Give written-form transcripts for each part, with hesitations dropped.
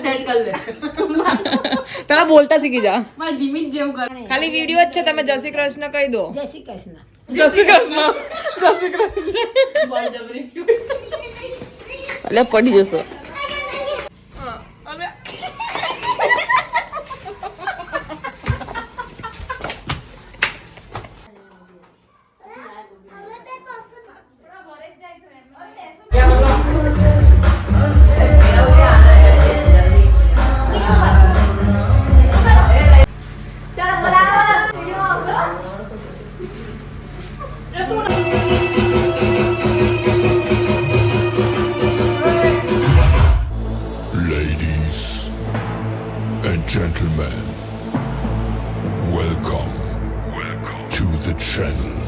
Set કરી લે. તારા બોલતા શીખી જા. મારે જીમી જ જેવું કર. ખાલી વિડિયો જ છે, તમે જય શ્રી કૃષ્ણ કહી દો. જય શ્રી કૃષ્ણ. જય શ્રી કૃષ્ણ. જય શ્રી કૃષ્ણ. બળજબરી. અલે પડી જશો. Ladies and gentlemen, welcome to the channel.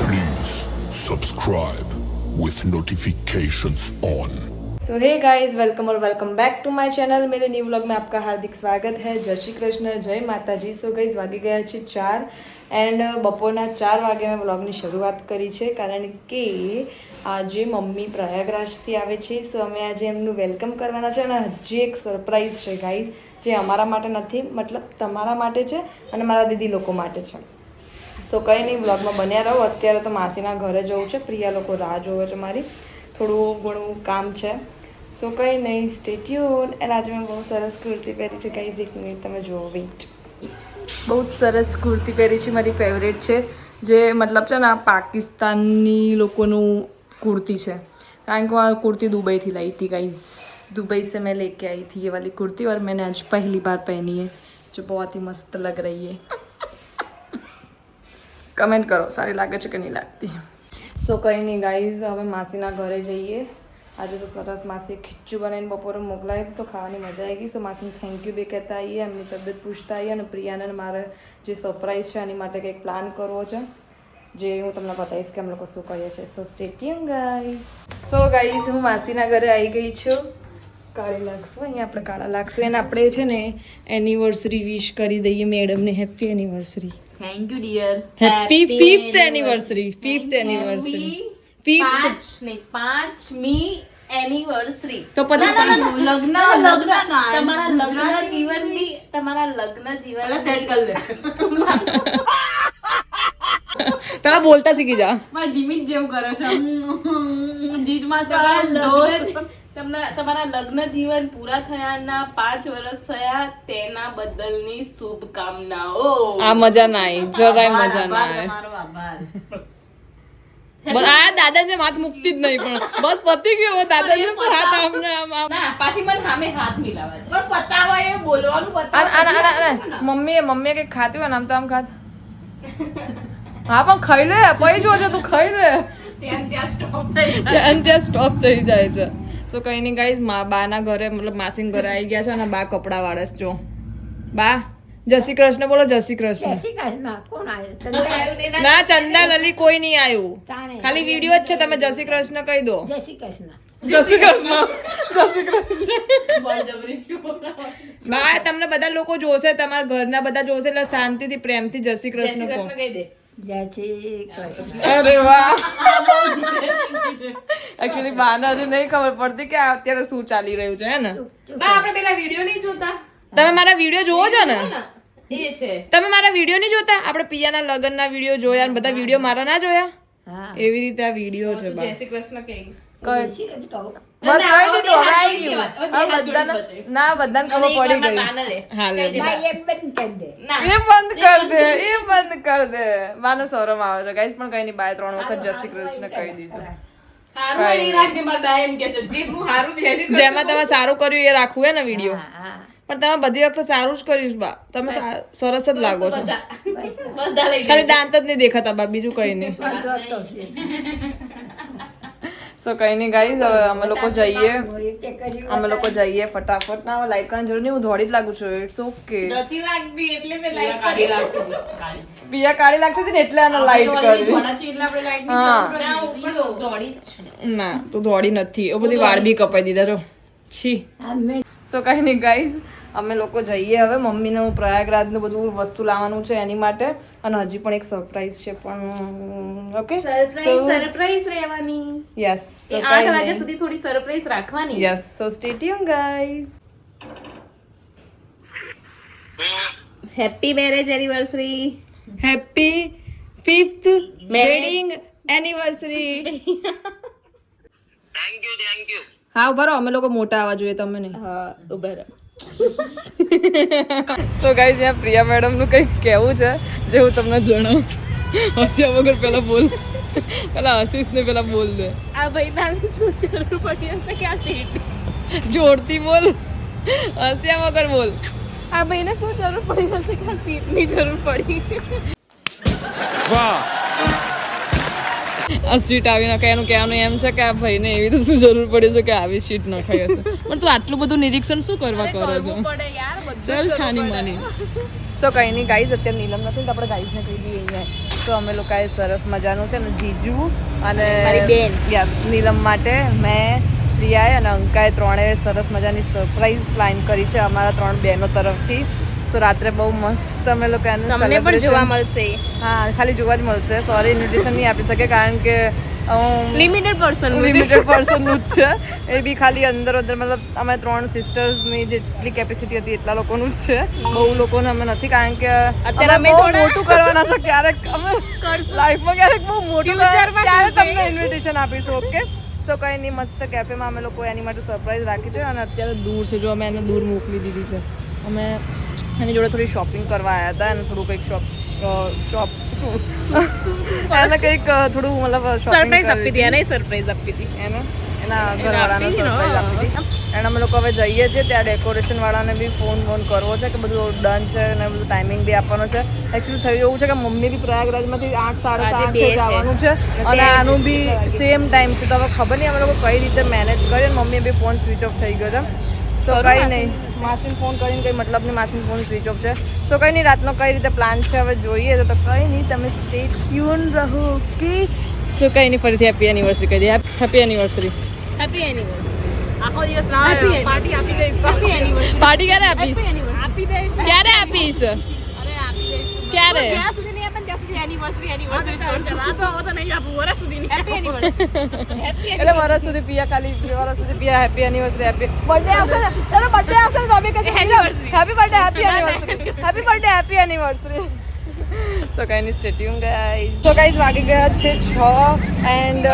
Please subscribe with notifications on. So hey guys, welcome और welcome back to my channel. मेरे न्यू व्लॉग में आपका हार्दिक स्वागत है. जय श्री कृष्ण, जय माताजी. સો ગાઈઝ વાગી ગયા છે 4 એન્ડ બપોરના 4 વાગે મેં વ્લોગની શરૂઆત કરી છે કારણ કે આજે મમ્મી પ્રયાગરાજથી આવે છે. સો અમે આજે એમનું વેલકમ કરવાના છે અને હજી એક સરપ્રાઈઝ છે ગાઈઝ, જે અમારા માટે નથી, મતલબ તમારા માટે છે અને મારા દીદી લોકો માટે છે. સો કંઈ નહીં, વ્લોગમાં બન્યા રહો. અત્યારે તો માસીના ઘરે જવું છે, પ્રિયા લોકો રાહ જોવે છે મારી, થોડું ઘણું કામ છે. સો કંઈ નહીં, સ્ટે ટ્યુન. એન્ડ આજે મેં બહુ સરસ કુર્તી પહેરી છે ગાઈઝ, એક મિનિટ તમે જુઓ, વેઇટ. બહુ જ સરસ કુર્તી પહેરી છે, મારી ફેવરેટ છે, જે મતલબ છે ને આ પાકિસ્તાની લોકોનું કુર્તી છે. કારણ કે આ कुर्ती दुबई थी लाई थी गाइस, दुबई से मैं लेके आई थी ये वाली कुर्ती और मैंने आज पहली बार पहनी है, जो बहुत ही मस्त लग रही है. कमेंट करो सारी लागे છે કે નહીં લાગતી. સો કંઈ નહીં ગાઈઝ, હવે માસીના ઘરે જઈએ. આજે તો સરસ માસી ખીચું બનાવીને બપોરે મોકલાવી હતી, તો ખાવાની મજા આવી ગઈ. સો માસીને થેન્ક યુ બી કહેતા આવીએ, એમની તબિયત પૂછતા આવીએ અને પ્રિયાને મારે જે સરપ્રાઈઝ છે એની માટે કંઈક પ્લાન કરવો છે, જે હું તમને બતાવીશ કે અમે લોકો શું કરીએ છીએ. સો stay tune guys. So guys, હું માસીના ઘરે આવી ગઈ છું. કાળી લાગશું, અહીંયા આપણે કાળા લાગશું. એને આપણે છે ને એનિવર્સરી વિશ કરી દઈએ મેડમને. Happy anniversary. Thank you dear. Happy 5th anniversary. 5th anniversary. 5મી એનિવર્સરી. તો પછી તમારા લગ્ન જીવન સેટ કરી લે. તારા બોલતા શીખી જા. મારે જીમી જ જેવું કરો છો. જીતમાં તમારા લગ્ન જીવન પૂરા થયાના 5 વર્ષ થયા તેના બદલની શુભકામનાઓ. આ મજા ના આવી, જરાય મજા ના આવી. તમારો આભાર. બસ આ દાદાને હાથ મુકતી જ નહીં, પણ બસ પતી ગયો. દાદાને પર હાથ આમને આમ ના, પાછી મને સામે હાથ મિલાવા છે. પણ પતાવો, એ બોલવાનું પતાવો. મમ્મીએ કઈ ખાતી હોય ને આમ તો આમ ખાત. હા પણ ખાઈ લે, પછી જોજે તું ખાઈ લે. ત્યાં સ્ટોપ થઈ જાય છે. સો કઈ નહીં ગાઈઝ, બાના ઘરે મતલબ માસીના ઘરે આવી ગયા છે અને બા કપડા વાળે છે. જો બા, જય શ્રી કૃષ્ણ બોલો. જય શ્રી કૃષ્ણ. જય શ્રી કૃષ્ણ. કોણ આવ્યો? ના, ચંદા લલી કોઈ નહીં આવ્યું, ખાલી વિડીયો જ છે, તમે જય શ્રી કૃષ્ણ કહી દો. જય શ્રી કૃષ્ણ. જય શ્રી કૃષ્ણ. જય શ્રી કૃષ્ણ. બળજબરી. બા, તમને બધા લોકો જોશે, તમારા ઘરના બધા જોશે, એટલે શાંતિથી પ્રેમથી જય શ્રી કૃષ્ણ કહો. કહી દે. જય શ્રી કૃષ્ણ. અરે વાહ. એકચ્યુઅલી બાને હજુ નહીં ખબર પડતી કે અત્યારે શું ચાલી રહ્યું છે, હે ને? બા, આપણે પેલા વિડિયો નહીં જોતા. તમે મારા વિડીયો જોવો છો ને? એ છે. તમે મારા વિડીયો નહીં જોતા? આપણે પિયાના લગ્નના વિડીયો જોયા ને બધા વિડીયો મારા ના જોયા? હા. એવી રીતે આ વિડીયો છે બા. જય શ્રી કૃષ્ણ કહીશ. બસ જય શ્રી કૃષ્ણ. કહી દીધું, હવે આવી ગયું. હવે બધાને ના, બધાને ખબર પડી ગઈ. હા લે. ભાઈ, એ બંધ કરી દે. એ બંધ કર દે, એ બંધ કર દે. બાનો શરમ આવે છે ગાઈસ, પણ કઈ નહીં, બાય 3 વખત જય શ્રી કૃષ્ણ કહી દીધું. હારું નહીં રાખજે, મારા બા એમ કે છે જે તું હારું જય શ્રી કૃષ્ણ. જેમાં તમે સારું કર્યું એ રાખવું હે ને વિડીયો. હા, હા. પણ તમે બધી વખત સારું જ કર્યું છે બા. તમે સરસ જ લાગો છો. બધા લઈ ખાલી દાંત જ નહીં દેખાતા બા, બીજું કઈ નહીં. બધો તો છે. સો કઈ નહીં ગાઈઝ, હવે અમે લોકો જઈએ. એ તે કર્યું. અમે લોકો જઈએ ફટાફટ. ના, લાઈટ કરવાની જરૂર નહીં, હું દોડી જ લાગુ છું. It's okay. નથી લાગતી એટલે મેં લાઈટ કાઢી લાગતી. પિયા કાળી લાગતી હતી ને એટલે આને લાઈટ કરી. થોડા છે એટલે આપણે લાઈટ ની હા. જરૂર ના ઉપર દોડી જ છે. ના, તું દોડી નથી. એ બધી વાળ બી કપાઈ દીધા જો. છી. આ મેં સો કઈ નહીં ગાઈઝ, અમે લોકો જઈએ હવે. મમ્મીને હું પ્રયાગરાજનું બધું વસ્તુ લાવવાનું છે એની માટે, અને હજી પણ એક સરપ્રાઈઝ છે પણ. ઓકે, સરપ્રાઈઝ રહેવાની. યસ, 8 વાગ્યા સુધી થોડી સરપ્રાઈઝ રાખવાની. Yes, so stay tune guys. Happy marriage anniversary. Happy 5th Marriage. Wedding anniversary. Thank you હા, બરો અમે લોકો મોટા આવવા જોઈએ, તમે નહીં. હા, ઉભા રહો. સો ગાઈઝ, અહીંયા પ્રિયા મેડમનું કંઈક કહેવું છે જે હું તમને જણાવું. હસ્યા વગર પેલા બોલ, પેલા આશીષને પેલા બોલ દે. આ ભાઈ શું જરૂર પડી હશે કે આ સીટ? જોરથી બોલ, હસ્યા વગર બોલ. આ ભાઈને શું જરૂર પડી હશે કે આ સીટની જરૂર પડી? આ સીટ આવી નખાય એનું કહેવાનું એમ છે કે આ ભાઈને એવી તો શું જરૂર પડી છે કે આવી સીટ નખાઈ હશે. પણ તું આટલું બધું નિરીક્ષણ શું કરવા કરો છો? કરવું પડે યાર, બધું ચલ કરવું છાની પડે. માની. સો કંઈ નહીં ગાઈઝ, અત્યારે નીલમ નથી તો આપણે ગાઈઝને કહી દઈએ અહીંયા. તો અમે લોકોએ સરસ મજાનું છે ને જીજુ અને મારી બેન. યસ, નીલમ માટે મેં, પ્રિયાએ અને અંકાએ ત્રણેય સરસ મજાની સરપ્રાઈઝ પ્લાન કરી છે અમારા 3 બહેનો તરફથી. સો રાત્રે બહુ મસ્ત અમે લોકો એનું તમને પણ celebration- જોવા મળશે. હા, ખાલી જોવા જ મળશે. સોરી, ઇન્વિટેશન નહીં આપી શકે કારણ કે લિમિટેડ પર્સન લિમિટેડ પર્સનનું જ છે. એ બી ખાલી અંદર મતલબ અમે 3 સિસ્ટર્સની જેટલી કેપેસિટી હતી એટલા લોકોનું જ છે. બહુ લોકોને અમે નથી કારણ કે અત્યારે અમે બહુ થોડા- મોટું કરવાના છે. ક્યારેક અમે લાઈફમાં ક્યારેક બહુ મોટું Future-માં ત્યારે કરશે. તમને ઇન્વિટેશન આપીશું. ઓકે, સો કંઈ નહીં, મસ્ત કેફેમાં અમે લોકો એની માટે સરપ્રાઈઝ રાખી છે. અને અત્યારે દૂર છે, જો અમે એને દૂર મોકલી દીધી છે. અમે એની જોડે થોડી શોપિંગ કરવા આવ્યા હતા અને થોડું કંઈક શોપ એને કંઈક થોડું મતલબ સરપ્રાઈઝ આપી હતી, એને સરપ્રાઈઝ આપી હતી. એને એના ઘરવાળાને આપી હતી ને. સરપ્રાઈઝ આપી હતી. અને અમે લોકો હવે જઈએ છીએ ત્યાં ડેકોરેશન વાળાને બી ફોન કરવો છે કે બધું ડન છે અને બધું ટાઈમિંગ બી આપવાનો છે. એકચ્યુઅલી થયું એવું છે કે મમ્મી બી પ્રયાગરાજમાંથી 8 આજે સાડા 2 છે. જવાનું છે અને આનું બી સેમ ટાઈમ છે. તો હવે ખબર નહીં અમે લોકો કઈ રીતે મેનેજ કરીએ. મમ્મી બી ફોન સ્વિચ ઓફ થઈ ગયો છે. સો કંઈ નહીં, માસીને ફોન કરીને કંઈ મતલબ નહીં, માસીનો ફોન સ્વિચ ઓફ છે. સો કંઈ નહીં, રાતનો કઈ રીતે પ્લાન છે હવે જોઈએ. તો કંઈ નહીં, તમે સ્ટે ટ્યુન રહો. ઓકે, સો કંઈ નહીં, ફરીથી હેપી એનિવર્સરી કહી દઈએ. Happy anniversary. Happy anniversary. આખો દિવસ પાર્ટી આપી દઈશ. Happy anniversary. પાર્ટી ક્યારે આપીશ? આપી દઈશ. ક્યારે આપીશ? અરે આપી દઈશ. ક્યારે? જ્યાં સુધી નહીં આપે ત્યાં સુધી એનિવર્સરી રાત તો નહીં આપું, વર્ષ સુધી નહીં. Happy anniversary. હેપી એટલે વર્ષ સુધી પિયા ખાલી વર્ષ સુધી પિયા હેપી એનિવર્સરી હેપી બર્થડે આવશે ને તારો બર્થડે આવશે ને તો અમે કહીએ Anniversary. Happy birthday happy anniversary happy birthday happy anniversary. So કાઈની stay tune guys. So guys વાગી ગયા છે 6 એન્ડ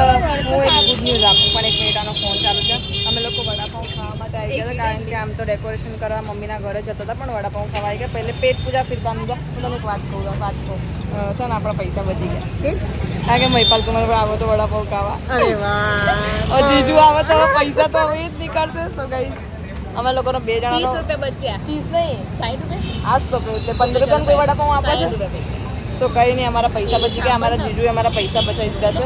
હું એક ગુડ ન્યૂઝ આપું પણ 1 મિનિટ આનો ફોન ચાલુ છે. અમે લોકો વડાપાઉં ખાવા માટે આવી ગયા હતા કારણ કે આમ તો ડેકોરેશન કરવા મમ્મીના ઘરે જતા હતા પણ વડાપાઉં ખાવા આવી ગયા. પહેલે પેટ પૂજા ફિર કામ દીધા. હું તને એક વાત કહું છે ને આપણા પૈસા બચી ગયા કારણ કે મહિપાલ તમારે આવો તો વડાપાઉં ખાવા. અરે વાહ. જીજુ આવે તો હવે પૈસા તો હવે જ નીકળશે. સો ગાઈઝ અમે લોકોનો 2 જણાનો 30 રૂપિયા બચ્યા. 30 નહીં 60 રૂપિયા. આજ તો એટલે 15 રૂપિયાનું કોઈ વડાપાઉં આપે છે. 60 રૂપિયા બચ્યા. સો કંઈ નહીં, અમારા પૈસા બચી ગયા. અમારા જીજુએ અમારા પૈસા બચાવી દીધા છે.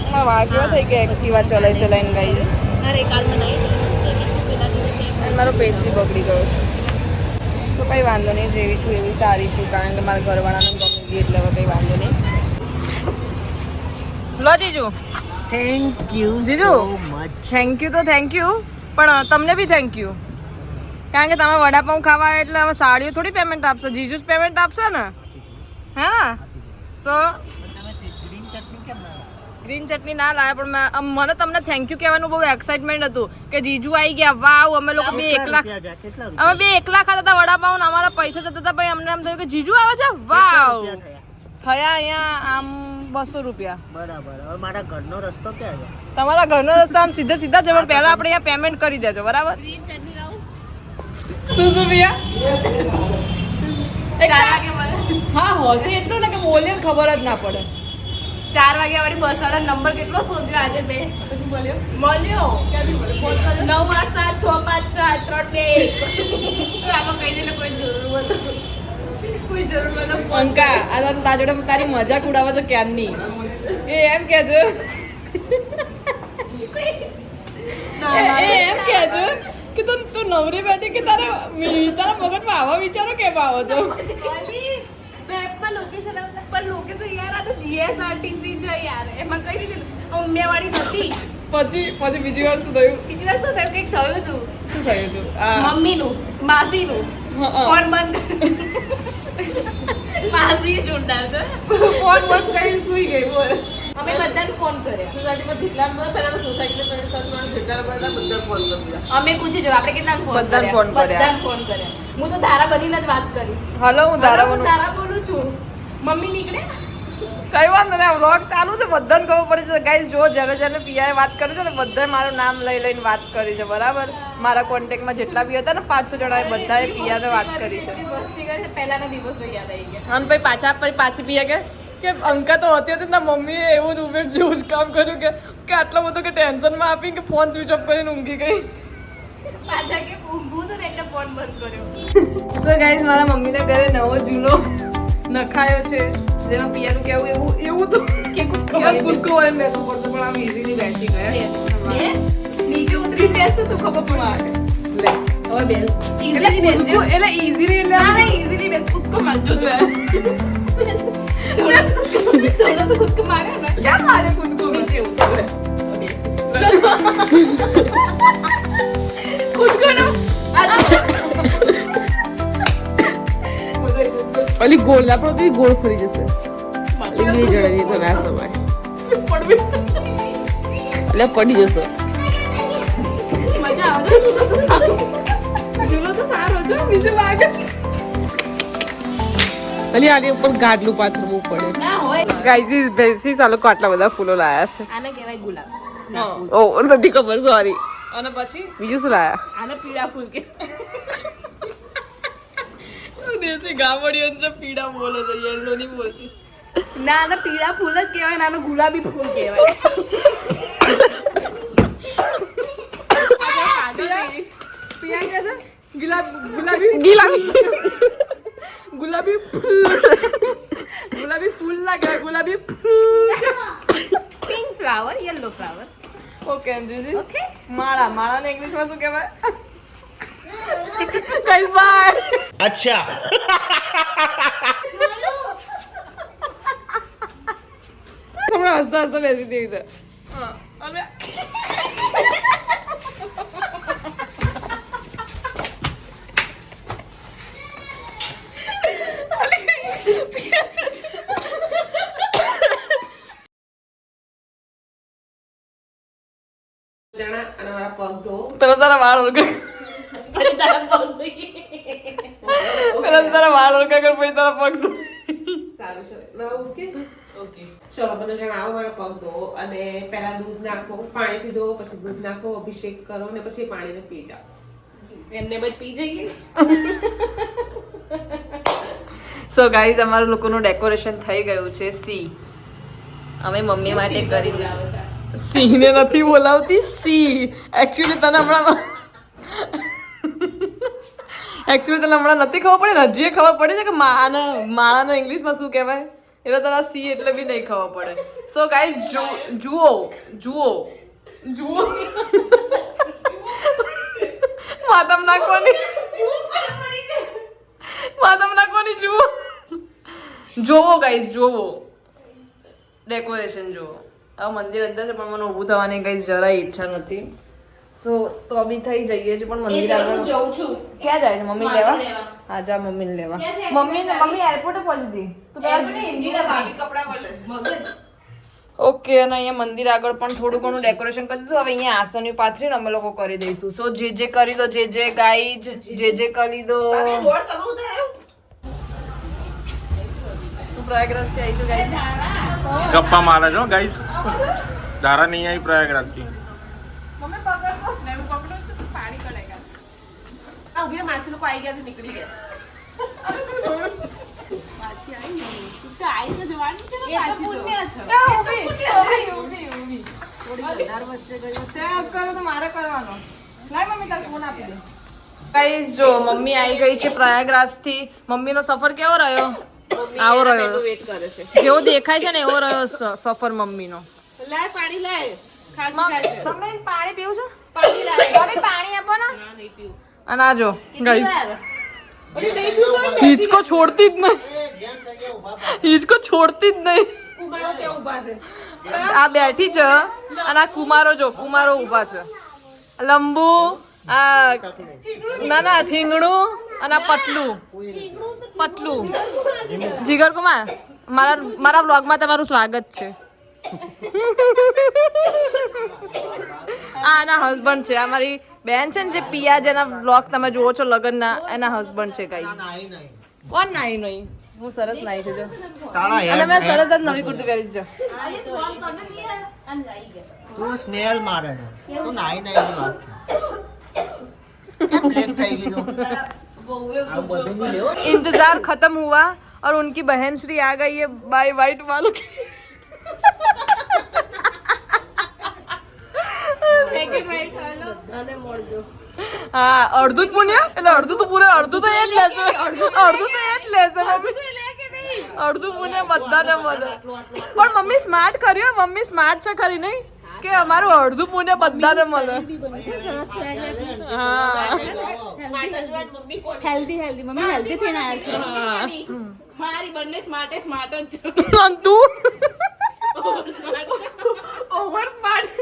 અમારા વાળ કેવા થઈ ગયા એક્ટિવા ચલાવીને ગાઈઝ. અરે કાલ બનાવી પેલા દિવસે અને મારો ફેસ બી બગડી ગયો છે. સો કંઈ વાંધો નહીં, જેવી છું એવી સારી છું કારણ કે મારા ઘરવાળાને ગમી ગઈ એટલે હવે કંઈ વાંધો નહીં. લો જીજુ. થેન્ક યુ જીજુ થેન્ક યુ તો થેન્ક યુ પણ તમને બી થેન્ક યુ કારણ કે તમે વડાપાઉં ખાવા આવ્યા એટલે હવે સાડીઓ થોડી પેમેન્ટ આપશે, જીજુ જ પેમેન્ટ આપશે ને. હા, સો ગ્રીન ચટણી ના લાયા પણ મને તમને થેન્ક યુ કહેવાનું બહુ એક્સાઇટમેન્ટ હતું કે જીજુ આવી ગયા. વાવ, અમે લોકો બે એકલા ખાતા હતા વડાપાઉં ને અમારા પૈસા જતા હતા. પછી અમને એમ થયું કે જીજુ આવે છે. વાવ, થયા અહીંયા આમ 200 રૂપિયા. બરાબર. હવે મારા ઘરનો રસ્તો ક્યાં છે? તમારા ઘરનો રસ્તો આમ સીધા છે પણ પહેલા આપણે અહીંયા પેમેન્ટ કરી દેજો, બરાબર? શું શું પિયા? હા, હોશે એટલું ને કે બોલીએ ને ખબર જ ના પડે. 4 વાગ્યા વાળી બસ વાળા નંબર કેટલો શોધ્યો આજે બે મળ્યો 987654321. આમાં કહી દે કોઈ જરૂર હોય તો અંકા આ તારા જોડે તારી મજાક ઉડાવે છે ક્યારની. એ એમ કહેજો એમ કહેજો કે તું નવરી બેઠી કે તારા મગજમાં આવા વિચારો કેમ આવો છો? પણ લોકેશન યાર આ તો જીએસઆરટીસી છે યાર, એમાં કઈ રીતે ઉમિયાવાળી નથી. પછી બીજી વાર શું થયું? બીજી વાર શું થયું? કંઈક થયું હતું શું થયું હતું? મમ્મીનું માસીનું ફોન બંધ માસી જોરદાર છે. ફોન બંધ કરીને સૂઈ ગઈ બોલ. અમે બધાને ફોન કર્યા. સોસાયટીમાં જેટલા નંબર પહેલા સોસાયટીના પરિસરમાં જેટલા નંબર હતા બધા ફોન કરી દીધા. અમે પૂછી જો આપણે કેટલા ફોન બધાને ફોન કર્યા. બધાને ફોન કર્યા. હું તો ધારા બનીને જ વાત કરી. હલો હું ધારા ધારા બોલું છું. મમ્મી નીકળે કઈ વાંધો નહીં વ્લોગ ચાલુ છે બધાને ખબર પડી છે ગાઈસ જો જેને પિયાએ વાત કરી છે ને બધાએ મારું નામ લઈને વાત કરી છે બરાબર મારા કોન્ટેક્ટમાં જેટલા બી હતા ને 500 જણાએ બધાએ પિયાને વાત કરી છે મસ્તી કરે છે. પહેલાના દિવસો યાદ આવી ગયા. અને પછી પાછી પિયા કે અંકા તો હતી ને મમ્મીએ એવું જ ઉમેર જેવું જ કામ કર્યું કે આટલો બધો કે ટેન્શનમાં આપી કે ફોન સ્વિચ ઓફ કરીને ઊંઘી ગઈ. પાછા કે ઊંઘું તો એટલે ફોન બંધ કર્યો. સો ગાઈસ મારા મમ્મીના ઘરે નવો ચૂલો નખાયો છે જેમાં પિયાનું કેવું એવું તો કે કુદકો હોય મેં તો પડતો પણ આમ ઇઝીલી બેસી ગયા બેસ નીચે ઉતરી બેસ તો ખબર પડે. લે હવે બેસ એટલે ઇઝીલી એટલે ના ના ઇઝીલી બેસ કૂદકો મારજો જો થોડા તો કૂદકો મારે ને ક્યાં મારે કુદકો નીચે ઉતરે બેસ કૂદકો નો ઓલી ગોળ આપણો ગોળ ફરી જશે નહીં જડે તો ના સમાય એટલે પડી જશે મજા આવે ઝૂલો તો સારો છે નીચે વાગે છે અલી આની ઉપર ગાડલું પાથરવું પડે ના હોય ગાઈઝ બેસીસ આ લોકો આટલા બધા ફૂલો લાયા છે આને કહેવાય ગુલાબ ઓ નથી ખબર સોરી અને પછી બીજું શું લાયા આને પીળા ફૂલ કે દેશી ગામડિયન છે પીડા બોલે છે યેલો નહીં બોલતી ના આને પીળા ફૂલ જ કહેવાય ને આને ગુલાબી ફૂલ કહેવાય પિયા કે છે ગુલાબી ફૂલ ના કહેવાય ગુલાબી pink flower yellow flower okay દીદી ઓકે માળાને ઇંગ્લિશમાં શું કહેવાય કઈ બાય અચ્છા હમણાં હસતા હસતા બેસી દેવી છે અને ચણા અને મારા પગ ધો પેલા તારા વાળ ઓળખે તારા વાળ ઓળખા કર પછી તારા પગ ધો સારું છે ના ઓકે ઓકે ચલો મને જણાવો મારા પગ ધો અને પહેલા દૂધ નાખો પાણીથી ધો પછી દૂધ નાખો અભિષેક કરો અને પછી પાણીને પી જાઓ એમને બધ પી જઈએ સો ગાઈઝ અમારા લોકોનું ડેકોરેશન થઈ ગયું છે સી અમે મમ્મી માટે કરી સિંહને નથી બોલાવતી સી એકચ્યુઅલી તને હમણાં નથી ખબર પડે ને હજી ખબર પડે છે કે માળાનો ઇંગ્લિશમાં શું કહેવાય એટલે તને સી એટલે બી નહીં ખબર પડે સો ગાઈઝ જુઓ માતમ નાખવાની જોવો ગાઈઝ જોવો ડેકોરેશન જોવો હવે મંદિર અંદર છે પણ મને ઊભું થવાની કઈ જરાય ઈચ્છા નથી સો તો બી થઈ જઈએ છે પણ મંદિર આગળ જઉં છું ક્યાં જાય છે મમ્મી લેવા લેવા. હા જા મમ્મીને લેવા ક્યાં છે? મમ્મી એરપોર્ટે પહોંચી હતી ઓકે અને અહીંયા મંદિર આગળ પણ થોડું ઘણું ડેકોરેશન કરી દીધું હવે અહીંયા આસનની પાથરીને અમે લોકો કરી દઈશું સો જે કરી દો જે ગાઈજ જે કરી દો તું પ્રયાગરાજથી આવીશું ગાઈજ ગપ્પા મારે છો ગાઈસ ધારા નહીં આવી પ્રયાગરાજ થી મમ્મી પકડ તો મેં પકડું છું તો પાણી કરેગા આ ઉભી માસી લોકો આવી ગયા છે નીકળી ગયા જો મમ્મી આવી ગઈ છે પ્રયાગરાજ થી મમ્મી નો સફર કેવો રહ્યો આવો રહ્યો વેટ કરે છે જેવો દેખાય છે ને એવો રહ્યો સફર મમ્મી નો લાય પાણી લાય તમે પાણી પીવું છો પાણી લાય મમ્મી પાણી આપો ને ના નહીં પીવું અને આ જો ગાઈસ હિચકો છોડતી જ નહીં હિચકો છોડતી જ નહીં કુમારો ત્યાં ઊભા છે આ બેઠી છે અને આ કુમારો ઊભા છે લંબુ આ ના ઠીંગણું અને આ પતલું જીગર કુમાર મારા બ્લોગમાં તમારું સ્વાગત છે. આ એના હસબન્ડ છે. આ મારી બેન છે ને જે પિયા જેના બ્લોગ તમે જુઓ છો લગ્નના, એના હસબન્ડ છે ગાઈસ. કોણ નાઈ નહીં? હું સરસ નાઈ છું જો. અને મેં સરસ જ નવી કુર્તી પહેરી છે. તું સ્નેલ મારે છે. તું નાઈ નાઈ વાત કેમ બ્લેક થઈ ગઈ તું? આ બધું નહીં લેવો. इंतजार खत्म हुआ और उनकी बहन श्री आ गई है बाय वाइट वालों की. હા અડધું જ પુણ્ય એટલે અડધું તો પૂરે અડધું તો એ જ લેશે મમ્મી. અડધું પુણ્ય બધાને મળે. પણ મમ્મી સ્માર્ટ કર્યો. મમ્મી સ્માર્ટ છે ખરી નહીં કે અમારું અડધું પુણ્ય બધાને મળે. હા મારી બંને સ્માર્ટ જ છે. અને તું ઓવર સ્માર્ટ.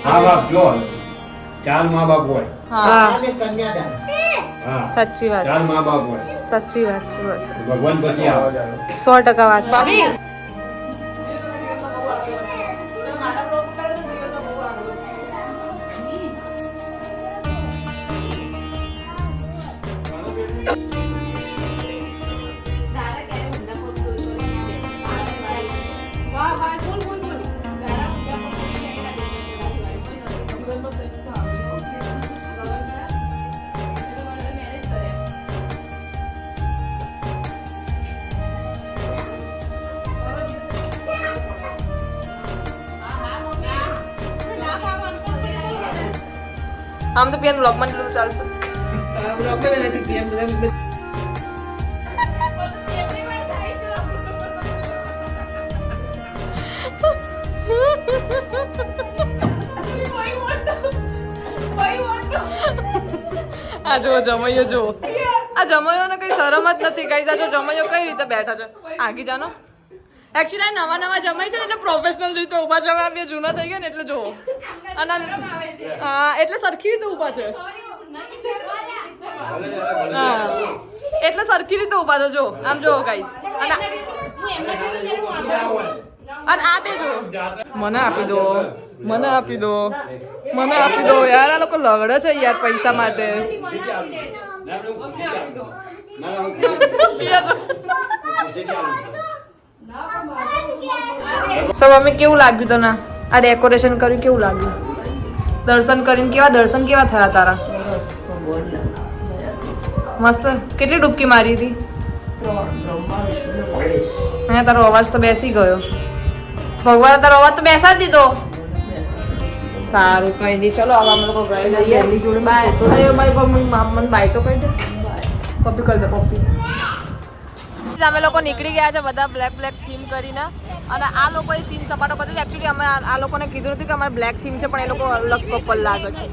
મા બાપ જો 4 મા બાપ હોય. હા અને કન્યાદાન. હા સાચી વાત 4 મા બાપ હોય. સાચી વાત છે બસ ભગવાન પછી આવે. 100% વાત. ભાભી આમ તો પિયાનો વ્લોગમાં એટલું તો ચાલશે. આ જો જમૈયો જો. આ જમૈયોને કઈ શરમ જ નથી. કઈ જો જમૈયો કઈ રીતે બેઠા છે. આગી જાનો. એકચ્યુઅલી નવા જમાઈ છે ને એટલે પ્રોફેશનલ રીતે ઊભા છે. હવે બે જૂના થઈ ગયા ને એટલે જો. અને હા એટલે સરખી રીતે ઊભા છે. હા એટલે સરખી રીતે ઊભા છે જો. આમ જો ગાઈસ. અને આ બે જો. મને આપી દો યાર. આ લોકો લગડે છે યાર પૈસા માટે. સો મમ્મી કેવું લાગ્યું તને આ ડેકોરેશન કર્યું? કેવું લાગ્યું? દર્શન કરીને કેવા થયા તારા? મસ્ત. કેટલી ડૂબકી મારી હતી? અહીંયા તારો અવાજ તો બેસી ગયો. ભગવાન તારો અવાજ તો બેસાડી દીધો. સારું કઈ નહીં. ચલો હવે અમે લોકો ઘરે જઈએ. બાય મને બાય તો કહી દે. પપ્પી કરી દે પપ્પી. અમે લોકો નીકળી ગયા છે બધા બ્લેક થીમ કરીને. અને આ લોકોએ સીન સપાટો કરી. એકચ્યુઅલી અમે આ લોકોને કીધું હતું કે અમારે બ્લેક થીમ છે પણ એ લોકો અલગ કપલ લાગે છે.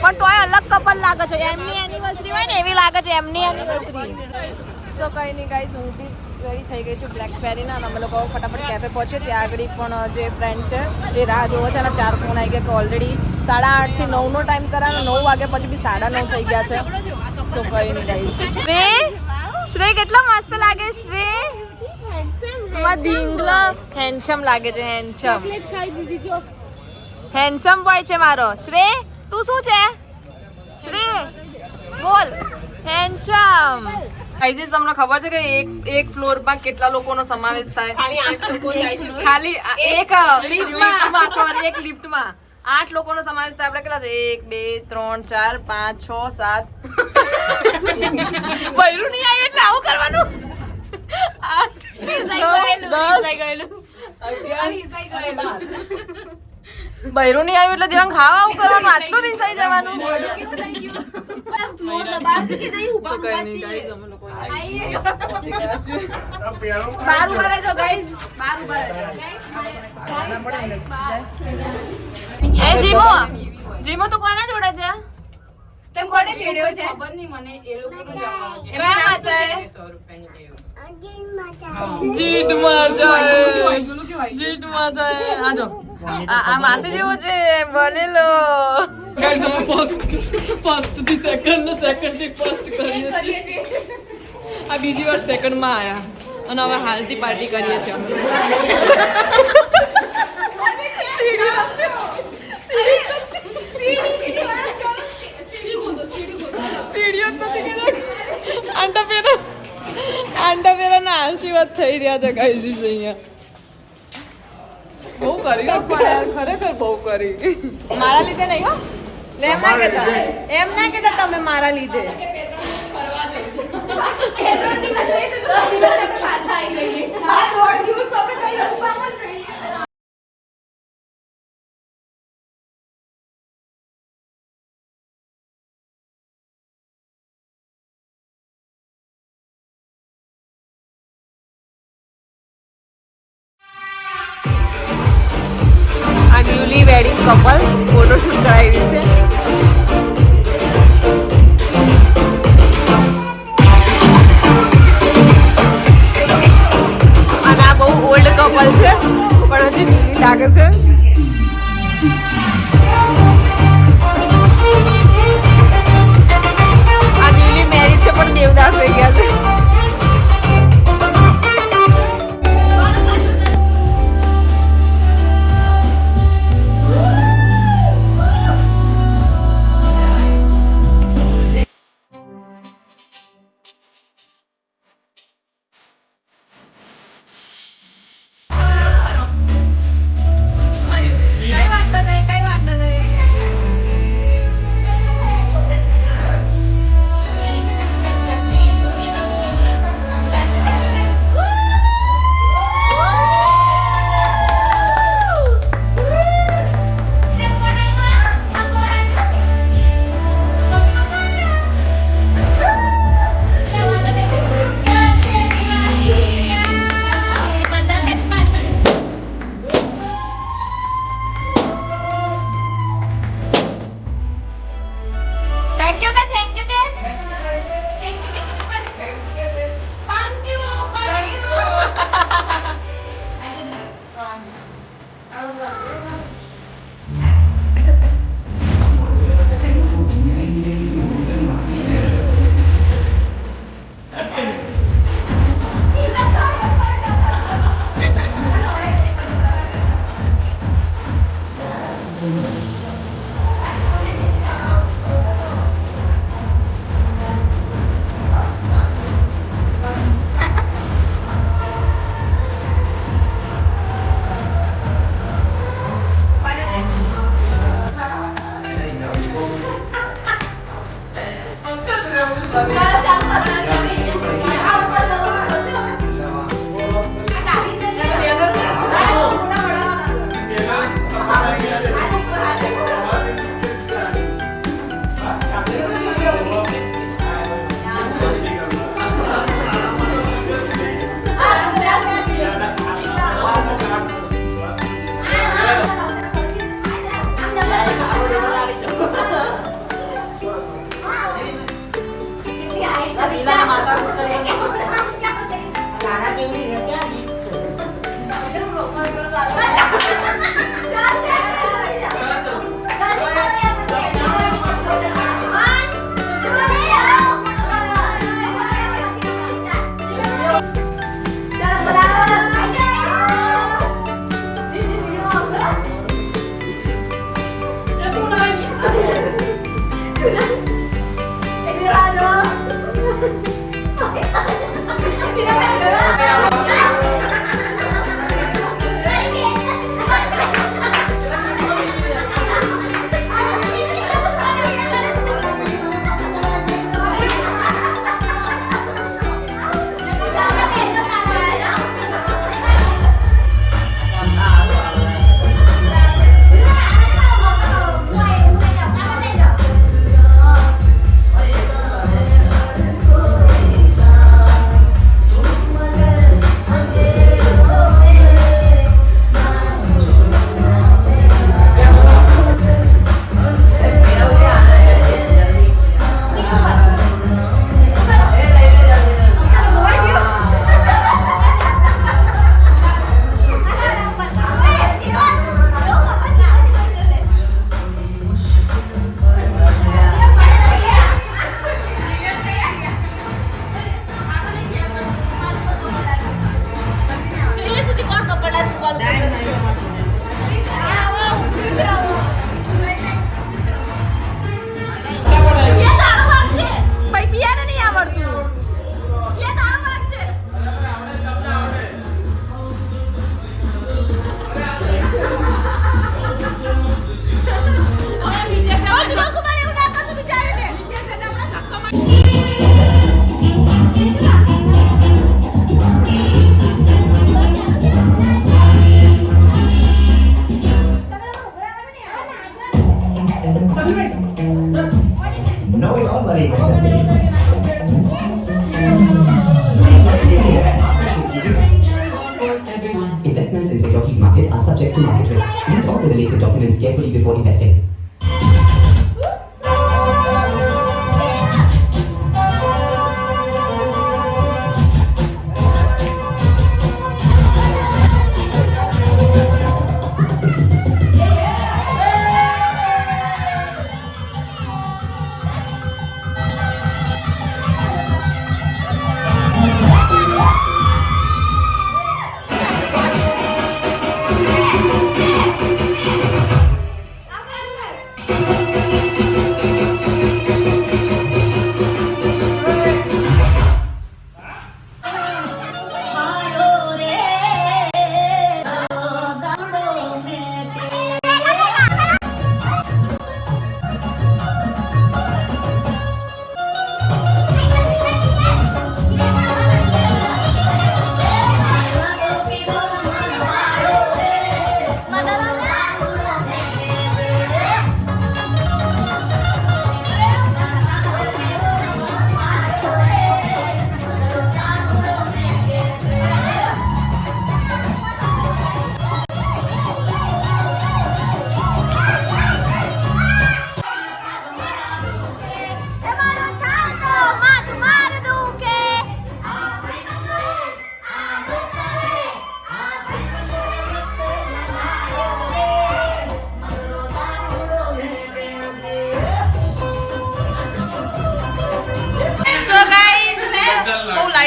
પણ તોય અલગ કપલ લાગે છે. એમની એનિવર્સરી હોય ને એવી લાગે છે. એમની એનિવર્સરી. તો કઈ નહીં ગાઈસ હું બી રેડી થઈ ગઈ છું બ્લેક પહેરીને. અને અમે લોકો ફટાફટ કેફે પહોંચીએ. ત્યાં આગળ પણ જે ફ્રેન્ડ છે એ રાહ જોવે છે. અને 4 ફોન આવી ગયા કે ઓલરેડી 8:30 થી 9 નો ટાઈમ કરાયો. 9 વાગે પછી બી 9:30 થઈ ગયા છે. તો કઈ નહીં ગાઈસ. શ્રેય કેટલા મસ્ત લાગે. શ્રેય હેન્ડસમ લાગે છે. હેન્ડસમ બોય છે મારો. શ્રેય તું શું છે? શ્રેય બોલ. હેન્ડસમ. ગાઈસ તમને ખબર છે કે એક ફ્લોર માં કેટલા લોકોનો સમાવેશ થાય? ખાલી એક લિફ્ટમાં 8 લોકોનો સમાવેશ થાય. આપણે કેટલા છે? 1 2 3 4 5 6 7 બૈરું નહીં આવ્યું એટલે આવું કરવાનું. 8 બૈરું નહીં આવ્યું એટલે દેવાંગ ખાવા આવું કરવાનું. આટલું રિસાઈ જવાનું. ફ્લોર દબાવજો કે નહીં ઊભા કઈ ઊભા નહીં છીએ. ગાઈઝ અમે લોકો પહોંચી ગયા છે બાર ઉભા રહેજો ગાઈઝ બાર ઉભા રહેજો એ જીમો તું કોના જોડે છે તે કોને કેડ્યો છે ખબર નહીં મને એ લોકોનું જવાનું છે કયા માછા છે 100 રૂપિયાની જીત માં જાય આજો આ માસી જેવો છે બનેલો ફર્સ્ટ થી સેકન્ડ ને સેકન્ડ થી ફર્સ્ટ કરીએ છીએ આ બીજી વાર સેકન્ડ માં આયા અને હવે હાલતી પાર્ટી કરીએ છીએ અમે સીડીઓ જ નથી કીધું આંટા પેરા ના આશીર્વાદ થઈ રહ્યા છે ગાઈઝ અહીંયા બહુ કરી પણ યાર ખરેખર બહુ કરી મારા લીધે નહીં હો લે એમ ના કહેતા તમે મારા લીધે પાછા આવી ગઈ હા, દોઢ દિવસ તો આપણે કઈ ઊભામાં જ રહીએ. આ ન્યુલી વેડિંગ કપલ ફોટોશૂટ કરાવી છે. અને આ બહુ ઓલ્ડ કપલ છે પણ હજી ન્યુલી લાગે છે. આ ન્યુલી મેરીડ છે પણ દેવદાસ થઈ ગયા છે.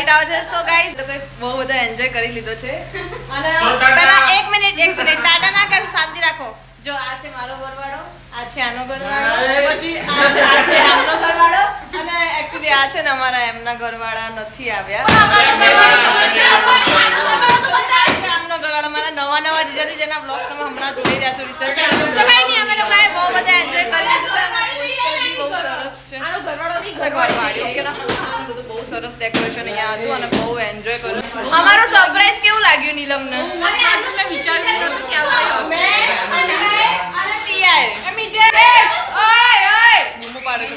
લાઈટ આવે છે. સો ગાઈસ લોકોએ બહુ બધા એન્જોય કરી લીધો છે. અને પહેલા એક મિનિટ ટાટા ના કર, શાંતિ રાખો. જો આ છે મારો ઘરવાળો, આ છે આનો ઘરવાળો, પછી આ છે આમનો ઘરવાળો, અને એક્ચ્યુઅલી આ છે ને અમારા એમના ઘરવાળા નથી આવ્યા. આમનો ઘરવાળો મારા નવા જીજાજી જેના બ્લોગ તમે હમણાં જોઈ રહ્યા છો રિસર્ચ. તો કઈ નહીં, અમે લોકોએ બહુ બધા એન્જોય કરી લીધું છે. બહુ સરસ છે આનો ઘરવાળો નહીં, ઘરવાળી. ઓકે ના, બધું બહુ સરસ ડેકોરેશન અહીંયા હતું અને બહુ એન્જોય કર્યું. અમારું સરપ્રાઈઝ કેવું લાગ્યું નીલમને? મેં વિચાર્યું નતું કે આવું કંઈ હશે. અને પિયાય બૂમો પાડે છે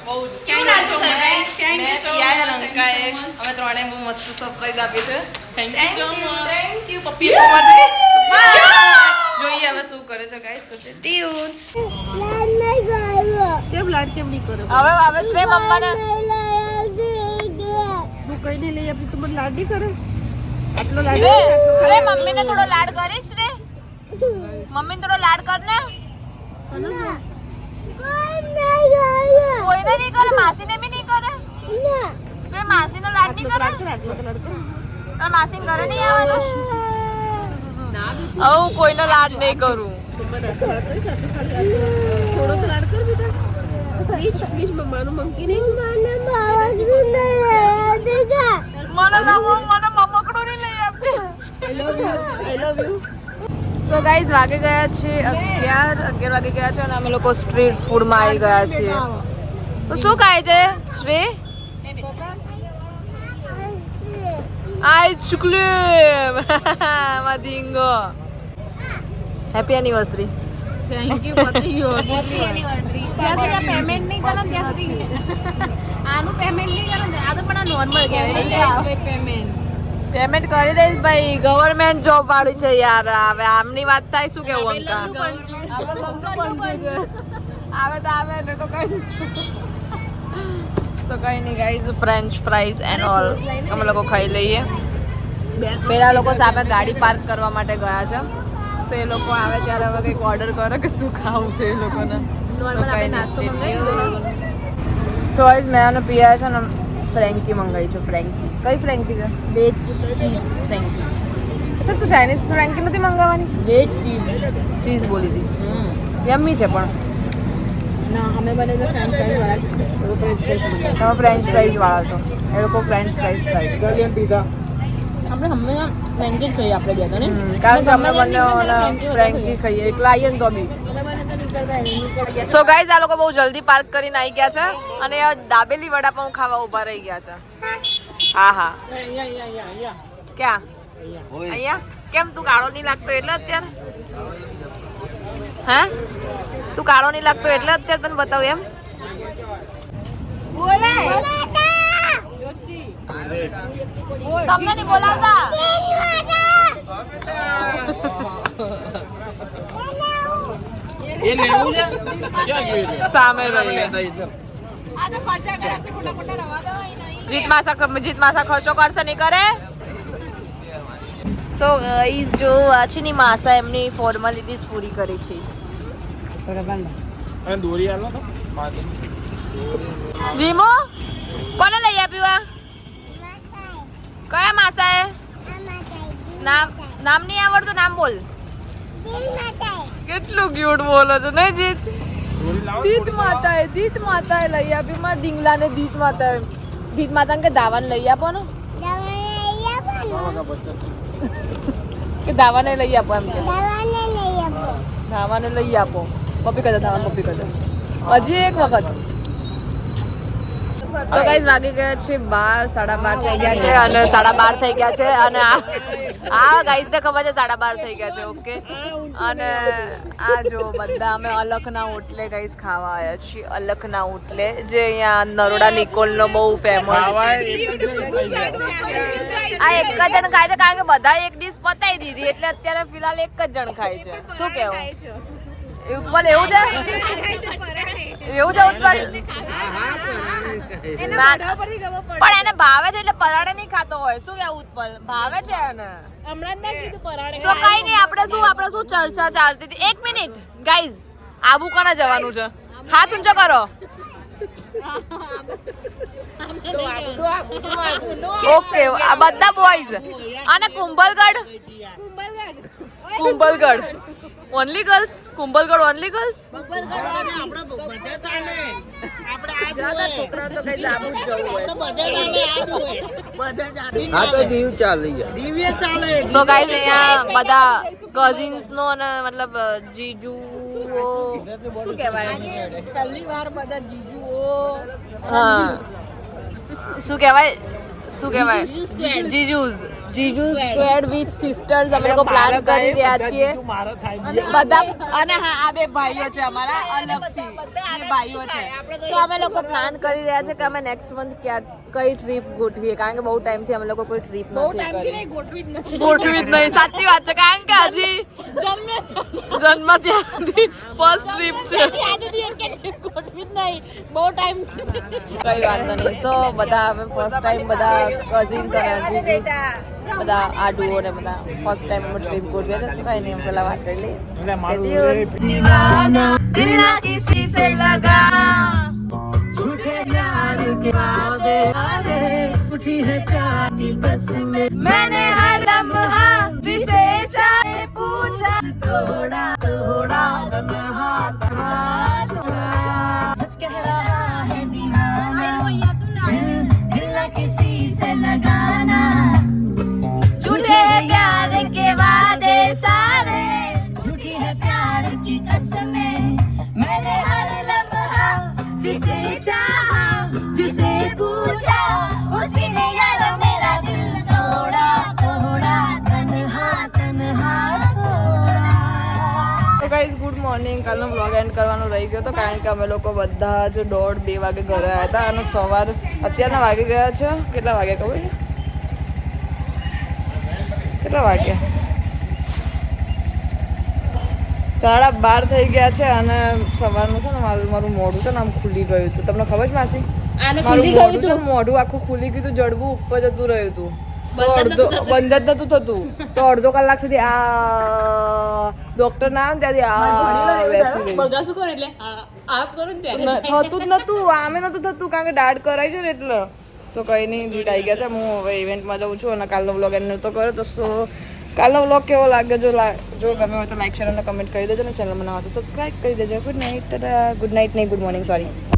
બહુ જ. કેવું લાગ્યું સરપ્રાઈઝ? મેં પિયાય અને અંકાએ અમે ત્રણેય બહુ મસ્ત સરપ્રાઈઝ આપી છે. થેન્ક યુ પપ્પી માટે. જોઈએ હવે શું કરે છે ગાઈસ. તો ટ્યુન કેમ લાડ કેમ નહીં કરો? હવે શ્રે મમ્માને હું કઈ નહીં લઈ આપતી, તું મને લાડ નહીં કરે? આટલો લાડ અરે મમ્મીને થોડો લાડ કરીશ રે. મમ્મીને થોડો લાડ કર ને. કોઈને નહીં કરે, માસીને બી નહીં કરે. શ્રે માસીને લાડ નહીં કરે. તાર માસીને ઘરે નહીં આવવાનું. હું કોઈને લાડ નહીં કરું. થોડો તો લાડ કર બેટા. પ્લીઝ મમ્માનું મંકી નહીં. મને મમકડું નહીં લઈ આપતી. I love you. So guys વાગી ગયા છે 11 વાગી ગયા છે અને અમે લોકો સ્ટ્રીટ ફૂડમાં આવી ગયા છીએ. તો શું ખાય છે શ્રી? આઈસ્ક્રીમ મધિંગો. Happy anniversary. થેન્ક યુ પતિ યુ હેપી એનિવર્સરી. જ્યાં સુધી પેમેન્ટ નહીં કરો ત્યાં સુધી આનું પેમેન્ટ નહીં કરો ને આ તો પણ આ નોર્મલ કહેવાય. પેમેન્ટ કરી દઈશ ભાઈ. ગવર્મેન્ટ જોબ વાળી છે યાર. હવે આમની વાત થાય શું કેવું અંકા? આવે તો આવે ને તો કઈ તો કઈ નહીં guys. French fries and all અમે લોકો ખાઈ લઈએ. પેલા લોકો સામે ગાડી પાર્ક કરવા માટે ગયા છે. તો એ લોકો આવે ત્યારે હવે કંઈક ઓર્ડર કરો કે શું ખાવું છે એ લોકોને. ચોઈસ મેં અને પિયા છે ને ફ્રેન્કી મંગાવી છે. ફ્રેન્કી કઈ ફ્રેન્કી છે? Veg cheese frankie. અચ્છા તું ચાઇનીઝ ફ્રેન્કી નથી મંગાવવાની? વેજ ચીઝ બોલી હતી. યમ્મી છે પણ. ના અમે બને તો ફ્રેન્ચ ફ્રાઈઝ વાળા તમે ફ્રેન્ચ ફ્રાઈઝ વાળા છો, એ લોકો ફ્રેન્ચ ફ્રાઈઝ ખાય. આપણે હમણાં ફ્રેન્કી જ ખાઈએ આપણે બે તો ને. કારણ કે અમે બંને ફ્રેન્કી ખાઈએ એકલા આવીએ ને તો બી. સો ગાઈઝ આ લોકો બહુ જલ્દી પાર્ક કરીને આવી ગયા છે અને દાબેલી વડાપાઉં ખાવા ઊભા રહી ગયા છે. હા હા ક્યાં? અહીંયા કેમ તું કાળો નહીં લાગતો એટલે અત્યારે? હે તું કાળો નહીં લાગતો એટલે અત્યારે તને બતાવું એમ? તમને નહીં બોલાવતા. સામે જીત માસા ખર્ચો કરશે નહીં કરે. સો ગાઈઝ જો આ છે ની માસા એમની ફોર્માલિટીઝ પૂરી કરી છે. જીમો કોને લઈ આપ્યું? કયા માસાએ? નામ નહીં આવડતું, નામ બોલ. કેટલું ક્યુટ બોલો છો ને જીત. દીત માતાએ લઈ આપી. મારા ઢીંગલાને દીત માતાને કે દાવાને લઈ આપો ને કે દાવાને લઈ આપો એમ કે દાવાને લઈ આપો. પપ્પી કરતા દાવાને પપ્પી કરતા હજી એક વખત. તો ગાઈઝ વાગી ગયા છે 12:30 થઈ ગયા છે અને 12:30 થઈ ગયા છે અને આ ગાઈઝ ને ખબર છે 12:30 થઈ ગયા છે. ઓકે અને આ જો બધા અમે અલખના ઓટલે ગાઈઝ ખાવા આવ્યા છીએ. અલખના ઓટલે જે અહીંયા નરોડા નિકોલનો બહુ ફેમસ. આ એક જ જણ ખાય છે કારણ કે બધા એક ડીશ પતાવી દીધી એટલે અત્યારે ફિલહાલ એક જ જણ ખાય છે. શું કેવું ઉત્પલ? એવું છે ઉત્પલ? પણ એને ભાવે છે એટલે પરાઠે નહીં ખાતો હોય. શું કેવું ઉત્પલ? ભાવે છે એને. સો કઈ નહીં આપણે શું ચર્ચા ચાલતી હતી. 1 મિનિટ ગાઈઝ આબુ કોને જવાનું છે? હાથ ઊંચો કરો. ઓકે આ બધા બોયઝ અને Kumbhalgarh only girls Kumbhalgarh only girls છોકરા તો કઈ જાવું જ જવું હા તો દીવ ચાલે સો ગાઈસ અહીંયા બધા કઝિન્સ નો અને મતલબ જીજુઓ શું કહેવાય પહેલી વાર બધા જીજુઓ હા શું કહેવાય જીજુ સ્ક્વેડ વિથ સિસ્ટર્સ અમે લોકો પ્લાન કરી રહ્યા છીએ બધા અને હા આ બે ભાઈઓ છે અમારા અલગથી બે ભાઈઓ છે તો અમે લોકો પ્લાન કરી રહ્યા છે કે અમે નેક્સ્ટ મંથ ક્યાં કઈ ટ્રીપ ગોઠવીએ કારણ કે બહુ ટાઈમથી અમે લોકો કોઈ ટ્રીપ નથી ગોઠવી જ નહીં સાચી વાત છે કારણ કે હજી જન્મ ત્યાંથી ફર્સ્ટ ટ્રીપ છે કઈ વાંધો નહીં સો બધા અમે ફર્સ્ટ ટાઈમ બધા કઝિન્સ અને જીજુસ બધા આડુઓ ને બધા ફર્સ્ટ ટાઈમ અમે ટ્રીપ ગોઠવ્યા છે કઈ નહીં પેલા વાત કરી લઈએ કિસી સે લગા झूठे प्यार के वादे उठी है प्यार की बस में मैंने हर लम्हा जिसे चाहे पूछा थोड़ा थोड़ा तन्हा तन्हा छोड़ा सच कह रहा है दीवाना दिल किसी से लगाना झूठे प्यार के वादे सारे झूठी है प्यार की कसमें मैंने हर लम्हा जिसे चाहा जिसे पूछा उसी ने यार मेरा दिल तोड़ा तोड़ा तन्हा तन्हा छोड़ा तो गाइस गुड મોર્નિંગ કાલનો વ્લોગ એન્ડ કરવાનો રહી ગયો તો કારણ કે અમે લોકો બધા જ 1:30-2 વાગે ઘરે આવ્યા હતા અને સવાર અત્યારના વાગી ગયા છે કેટલા વાગે ખબર છે કેટલા વાગ્યા 12:30 થઈ ગયા છે અને સવારનું છે ને મારું મોઢું છે ને આમ ખુલી ગયું હતું તમને ખબર છે માસી મારું મોઢું છે ને મોઢું આખું ખુલી ગયું હતું જડબું ઉપર જતું રહ્યું હતું બંધ જ નતું થતું તો અડધો કલાક સુધી આ ડોક્ટર ના આવે ત્યાંથી બેસી રહી થતું જ નતું આમે નતું થતું કારણ કે દાઢ કરાઈ છે ને એટલે સો કઈ નહીં જીત આવી ગયા છે હું હવે ઇવેન્ટમાં જાઉં છું અને કાલનો વ્લોગ એને તો કર્યો તો સો કાલનો વ્લોગ કેવો લાગે જો ગમે હોય તો લાઈક શેર અને કમેન્ટ કરી દેજો અને ચેનલ બનાવવા તો સબસ્ક્રાઈબ કરી દેજો ગુડ નાઇટ નહીં ગુડ મોર્નિંગ સોરી